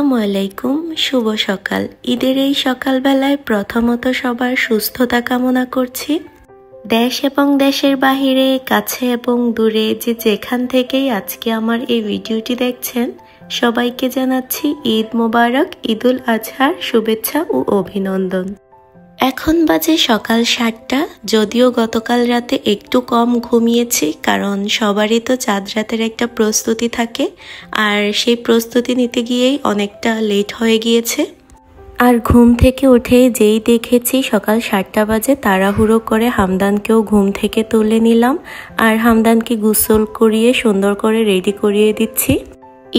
আসসালামু আলাইকুম, শুভ সকাল। ঈদের এই সকালবেলায় প্রথমত সবার সুস্থতা কামনা করছি। দেশ এবং দেশের বাহিরে, কাছে এবং দূরে যে যেখান থেকেই আজকে আমার এই ভিডিওটি দেখছেন, সবাইকে জানাচ্ছি ঈদ মোবারক, ঈদুল আজহার শুভেচ্ছা ও অভিনন্দন। এখন বাজে সকাল 7টা। যদিও গতকাল রাতে একটু কম ঘুমিয়েছি, কারণ সবারই তো চাঁদ রাতের একটা প্রস্তুতি থাকে, আর সেই প্রস্তুতি নিতে গিয়েই অনেকটা লেট হয়ে গিয়েছে। আর ঘুম থেকে উঠে যেই দেখেছি সকাল 7টা বাজে, তাড়াহুড়ো করে হামদানকেও ঘুম থেকে তুলে নিলাম, আর হামদানকে গোসল করিয়ে সুন্দর করে রেডি করিয়ে দিচ্ছি।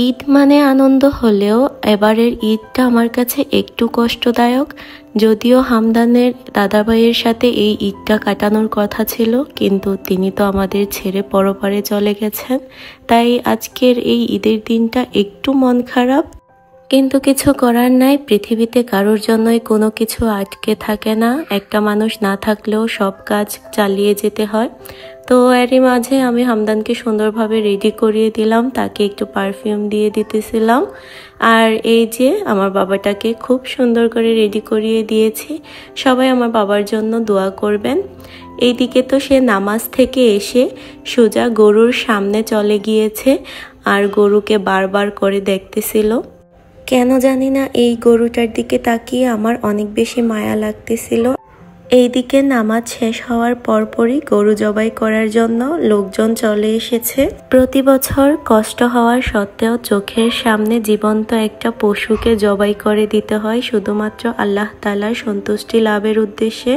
ঈদ মানে আনন্দ হলেও এবারের ঈদটা আমার কাছে একটু কষ্টদায়ক। যদিও হামদানের দাদাভাইয়ের সাথে এই ঈদটা কাটানোর কথা ছিল, কিন্তু তিনি তো আমাদের ছেড়ে পরপারে চলে গেছেন, তাই আজকের এই ঈদের দিনটা একটু মন খারাপ। কিন্তু কিছু করার নাই, পৃথিবীতে কারোর জন্যই কোনো কিছু আটকে থাকে না। একটা মানুষ না থাকলেও সব কাজ চালিয়ে যেতে হয়। তো এরই মাঝে আমি হামদানকে সুন্দরভাবে রেডি করিয়ে দিলাম, তাকে একটু পারফিউম দিয়ে দিতেছিলাম। আর এই যে আমার বাবাটাকে খুব সুন্দর করে রেডি করিয়ে দিয়েছি। সবাই আমার বাবার জন্য দোয়া করবেন। এইদিকে তো সে নামাজ থেকে এসে সোজা গরুর সামনে চলে গিয়েছে, আর গরুকে বারবার করে দেখতেছিল। কেন জানি না, এই গরুটার দিকে তাকিয়ে আমার অনেক বেশি মায়া লাগতেছিল। এইদিকে নামাজ শেষ হওয়ার পরপরই গরু জবাই করার জন্য লোকজন চলে এসেছে। প্রতি বছর কষ্ট হওয়ার সত্ত্বেও চোখের সামনে জীবন্ত একটা পশুকে জবাই করে দিতে হয় শুধুমাত্র আল্লাহ তাআলার সন্তুষ্টি লাভের উদ্দেশ্যে।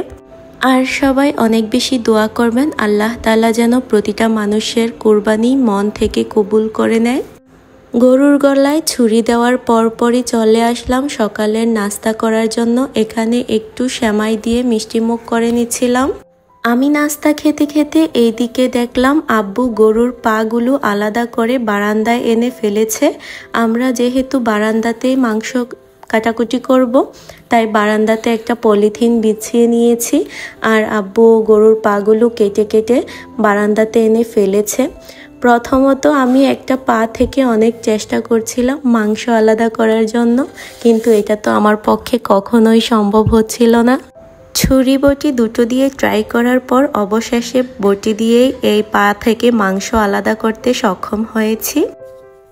আর সবাই অনেক বেশি দোয়া করবেন, আল্লাহ তাআলা যেন প্রতিটা মানুষের কুরবানি মন থেকে কবুল করে নেয়। গরুর গলায় ছুরি দেওয়ার পরপরই চলে আসলাম সকালের নাস্তা করার জন্য। এখানে একটু সেমাই দিয়ে মিষ্টিমুখ করে নিচ্ছিলাম। আমি নাস্তা খেতে খেতে এইদিকে দেখলাম আব্বু গরুর পাগুলো আলাদা করে বারান্দায় এনে ফেলেছে। আমরা যেহেতু বারান্দাতেই মাংস কাটাকুটি করব, তাই বারান্দাতে একটা পলিথিন বিছিয়ে নিয়েছি, আর আব্বু গরুর পাগুলো কেটে কেটে বারান্দাতে এনে ফেলেছে। প্রথমত আমি একটা পা থেকে অনেক চেষ্টা করছিলাম মাংস আলাদা করার জন্য, কিন্তু এটা তো আমার পক্ষে কখনোই সম্ভব হচ্ছিল না। ছুরি বটি দুটো দিয়ে ট্রাই করার পর অবশেষে বটি দিয়েই এই পা থেকে মাংস আলাদা করতে সক্ষম হয়েছি।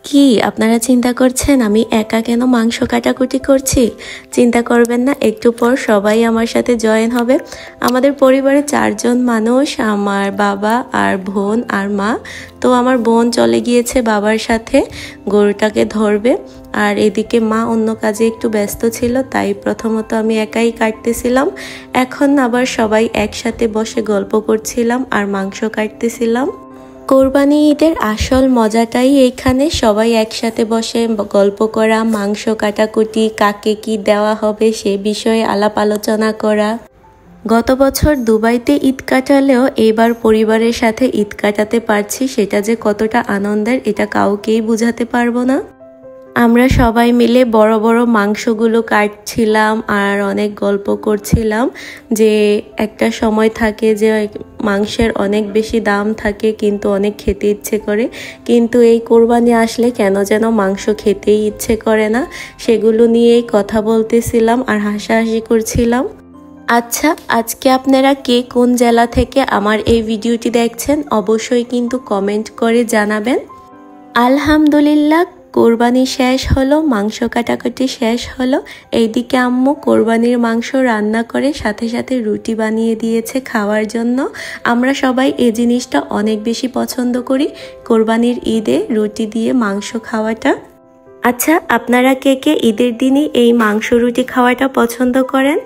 কি আপনারা চিন্তা করছেন আমি একা কেন মাংস কাটাকুটি করছি? চিন্তা করবেন না, একটু পর সবাই আমার সাথে জয়েন হবে। আমাদের পরিবারে 4 জন মানুষ, আমার বাবা আর বোন আর মা। তো আমার বোন চলে গিয়েছে বাবার সাথে, গরুটাকে ধরবে, আর এদিকে মা অন্য কাজে একটু ব্যস্ত ছিল, তাই প্রথমত আমি একাই কাটতেছিলাম। এখন আবার সবাই একসাথে বসে গল্প করছিলাম আর মাংস কাটতেছিলাম। কোরবানি ঈদের আসল মজাটাই এইখানে, সবাই একসাথে বসে গল্প করা, মাংস কাটাকুটি, কাকে কি দেওয়া হবে সে বিষয়ে আলাপ আলোচনা করা। গত বছর দুবাইতে ঈদ কাটালেও এবার পরিবারের সাথে ঈদ কাটাতে পারছি, সেটা যে কতটা আনন্দের এটা কাউকেই বোঝাতে পারবো না। আমরা সবাই মিলে বড় বড় মাংসগুলো কাটছিলাম আর অনেক গল্প করছিলাম। যে একটা সময় থাকে যে মাংসের অনেক বেশি দাম থাকে, কিন্তু অনেক খেতে ইচ্ছে করে, কিন্তু এই কোরবানি আসলে কেন যেন মাংস খেতেই ইচ্ছে করে না। সেগুলো নিয়েই কথা বলতেছিলাম আর হাসাহাসি করছিলাম। আচ্ছা, আজকে আপনারা কে কোন জেলা থেকে আমার এই ভিডিওটি দেখছেন অবশ্যই কিন্তু কমেন্ট করে জানাবেন। আলহামদুলিল্লাহ, কোরবানি শেষ হলো, মাংস কাটাকাটি শেষ হলো। এইদিকে আম্মু কোরবানির মাংস রান্না করে সাথে সাথে রুটি বানিয়ে দিয়েছে খাওয়ার জন্য। আমরা সবাই এই জিনিসটা অনেক বেশি পছন্দ করি, কোরবানির ঈদে রুটি দিয়ে মাংস খাওয়াটা। আচ্ছা, আপনারা কে কে ঈদের দিনই এই মাংস রুটি খাওয়াটা পছন্দ করেন?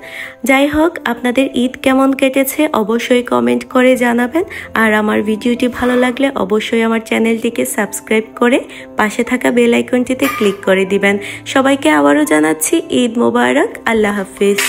যাই হোক, আপনাদের ঈদ কেমন কেটেছে অবশ্যই কমেন্ট করে জানাবেন। আর আমার ভিডিওটি ভালো লাগলে অবশ্যই আমার চ্যানেলটিকে সাবস্ক্রাইব করে পাশে থাকা বেল আইকনটিতে ক্লিক করে দিবেন। সবাইকে আবারও জানাচ্ছি ঈদ মোবারক, আল্লাহ হাফিজ।